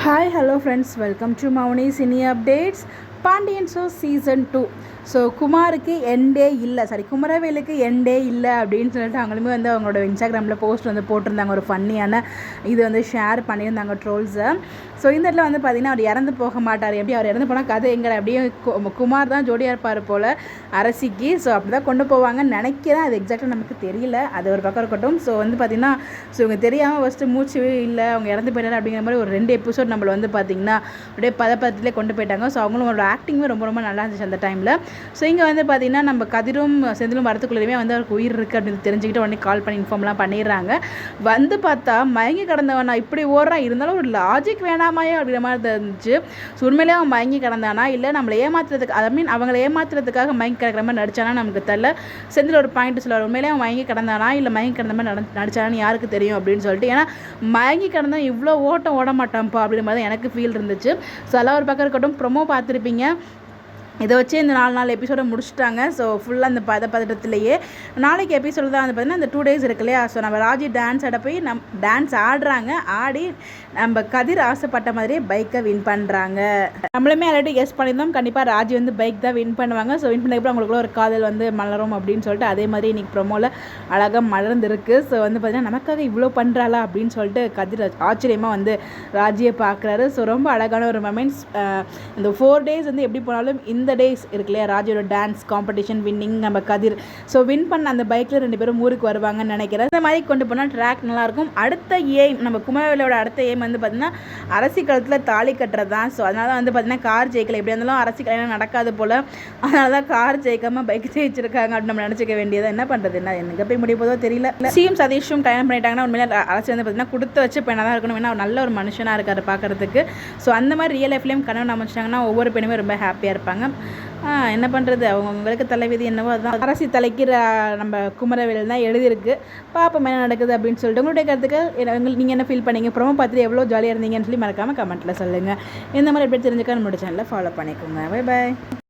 Hi, hello friends, welcome to Mauni Cine Updates. Pandian show season 2. So குமாருக்கு எண்டே இல்லை, குமரவேலுக்கு எண்டே இல்லை அப்படின்னு சொல்லிட்டு அவங்களுமே வந்து அவங்களோட இன்ஸ்டாகிராமில் போஸ்ட் வந்து போட்டிருந்தாங்க. ஒரு ஃபன்னியான இது வந்து ஷேர் பண்ணியிருந்தாங்க ட்ரோல்ஸை. ஸோ இந்த இடத்துல வந்து பார்த்திங்கன்னா அவர் இறந்து போக மாட்டார், எப்படி அவர் இறந்து போனால் கதை எங்கே அப்படியே குமார் தான் ஜோடியாக இருப்பார் போல் அரசிக்கு. ஸோ அப்படி தான் கொண்டு போவாங்கன்னு நினைக்கிறேன், அது எக்ஸாக்டாக நமக்கு தெரியல, அது ஒரு பக்கம் இருக்கட்டும். ஸோ வந்து பார்த்திங்கன்னா இவங்க தெரியாமல் ஃபஸ்ட்டு மூச்சு இல்லை அவங்க இறந்து போயிட்டார் அப்படிங்கிற மாதிரி ஒரு 2 எபிசோட் நம்மளை வந்து பார்த்திங்கன்னா அப்படியே பதப்பதத்திலே கொண்டு போயிட்டாங்க. ஸோ அவங்களோட ஆக்டிங்குமே ரொம்ப ரொம்ப நல்லா இருந்துச்சு அந்த டைமில். ஸோ இங்கே வந்து பார்த்திங்கன்னா நம்ம கதிரும் செந்திலும் வரத்துக்குள்ளேயுமே வந்து அவருக்கு உயிர் இருக்குது அப்படின்னு தெரிஞ்சுக்கிட்டு உடனே கால் பண்ணி இன்ஃபார்ம்லாம் பண்ணிடுறாங்க. வந்து பார்த்தா மயங்கி கிடந்தவனா இப்படி ஓடுறான், இருந்தாலும் ஒரு லாஜிக் வேணாமாயே அப்படிங்கிற மாதிரி இருந்துச்சு. ஸோ உண்மையிலே அவன் மயங்கி கிடந்தானா இல்லை நம்மளை ஏமாத்துறதுக்கு, அவங்களை ஏமாத்துறதுக்காக மயங்கி கிடக்கிற மாதிரி நடிச்சானா நமக்கு தெரியல. செந்தில் ஒரு பாயிண்ட் சொல்லுவார், உண்மையிலே அவன் மயங்கி கிடந்தானா இல்லை மயங்கி கிடந்த மாதிரி நடிச்சானான்னு யாருக்கு தெரியும் அப்படின்னு சொல்லிட்டு. ஏன்னா மயங்கி கிடந்தா இவ்வளோ ஓட்டம் ஓட மாட்டான்ப்பா அப்படிங்கிற மாதிரி எனக்கு ஃபீல் இருந்துச்சு. ஸோ எல்லாம் ஒரு பக்கம் இருக்கட்டும். ப்ரொமோ பார்த்துருப்பீங்க, இதை வச்சு இந்த 4 எபிசோடை முடிச்சுட்டாங்க. ஸோ ஃபுல்லாக அந்த பதட்டத்திலேயே நாளைக்கு எபிசோடு தான் வந்து பார்த்திங்கன்னா இந்த 2 days இருக்கு இல்லையா. ஸோ நம்ம ராஜி டான்ஸ் ஆட போய் டான்ஸ் ஆடுறாங்க, ஆடி நம்ம கதிர் ஆசைப்பட்ட மாதிரியே பைக்கை வின் பண்ணுறாங்க. நம்மளுமே ஆல்ரெடி கெஸ் பண்ணியிருந்தோம், கண்டிப்பாக ராஜி வந்து பைக் தான் வின் பண்ணுவாங்க. ஸோ வின் பண்ணதுக்கப்புறம் அவங்களுக்குள்ள ஒரு காதல் வந்து மலரும் அப்படின்னு சொல்லிட்டு அதே மாதிரி இன்றைக்கி ப்ரொமோவில் அழகாக மலர்ந்துருக்கு. ஸோ வந்து பார்த்திங்கன்னா நமக்காக இவ்வளோ பண்ணுறாளா அப்படின்னு சொல்லிட்டு கதிர் ஆச்சரியமாக வந்து ராஜியை பார்க்குறாரு. ஸோ ரொம்ப அழகான ஒரு மொமெண்ட்ஸ். இந்த 4 days வந்து எப்படி போனாலும் இந்த டேஸ் இருக்கு இல்லையா, ராஜியோட டான்ஸ் காம்படிஷன் வின்னிங் நம்ம கதிர் ஸோ வின் பண்ண அந்த பைக்கில் 2 பேரும் ஊருக்கு வருவாங்கன்னு நினைக்கிறேன். இந்த மாதிரி கொண்டு போனால் ட்ராக் நல்லாயிருக்கும். அடுத்த எய்ம் நம்ம குமரவேலோட அடுத்த எய்ம் வந்து பார்த்திங்கன்னா அரசி காலத்தில் தாலி கட்டுறது தான். ஸோ அதனால தான் வந்து பார்த்திங்கன்னா கார் ஜெயிக்கல, எப்படி இருந்தாலும் அரசி கல்யாணம் நடக்காது போல், அதனால தான் கார் ஜெயிக்காமல் பைக் ஜெயிச்சிருக்காங்க அப்படின்னு நம்ம நினச்சிக்க வேண்டியதை. என்ன பண்ணுறது, என்ன எனக்கு போய் முடிய போதோ தெரியல. சிஎம் சதீஷும் கல்யாணம் பண்ணிட்டாங்கன்னா உண்மையிலே அரசு வந்து பார்த்திங்கன்னா கொடுத்து வச்ச பெண்ணாக தான் இருக்கணும். ஏன்னா நல்ல ஒரு மனுஷனாக இருக்கார் பார்க்குறதுக்கு. ஸோ அந்த மாதிரி ரியல் லைஃப்லேயும் கணவன் அமைச்சிட்டாங்கன்னா ஒவ்வொரு பெண்ணுமே ரொம்ப ஹாப்பியாக இருப்பாங்க. என்ன பண்ணுறது, அவங்களுக்கு தலைவிதி என்னவோ அதுதான். அரசி தலைக்கு நம்ம குமரவேல் தான் எழுதியிருக்கு. பாப்போம் என்ன நடக்குது அப்படின்னு சொல்லிட்டு. உங்களுடைய கருத்துக்கு நீங்கள் என்ன ஃபீல் பண்ணீங்க, ப்ரோமோ பார்த்துட்டு எவ்வளோ ஜாலியாக இருந்தீங்கன்னு சொல்லி மறக்காமல் கமெண்ட்டில் சொல்லுங்கள். இந்த மாதிரி எப்படி தெரிஞ்சுக்க நம்மளோட சேனலில் ஃபாலோ பண்ணிக்கோங்க. Bye bye.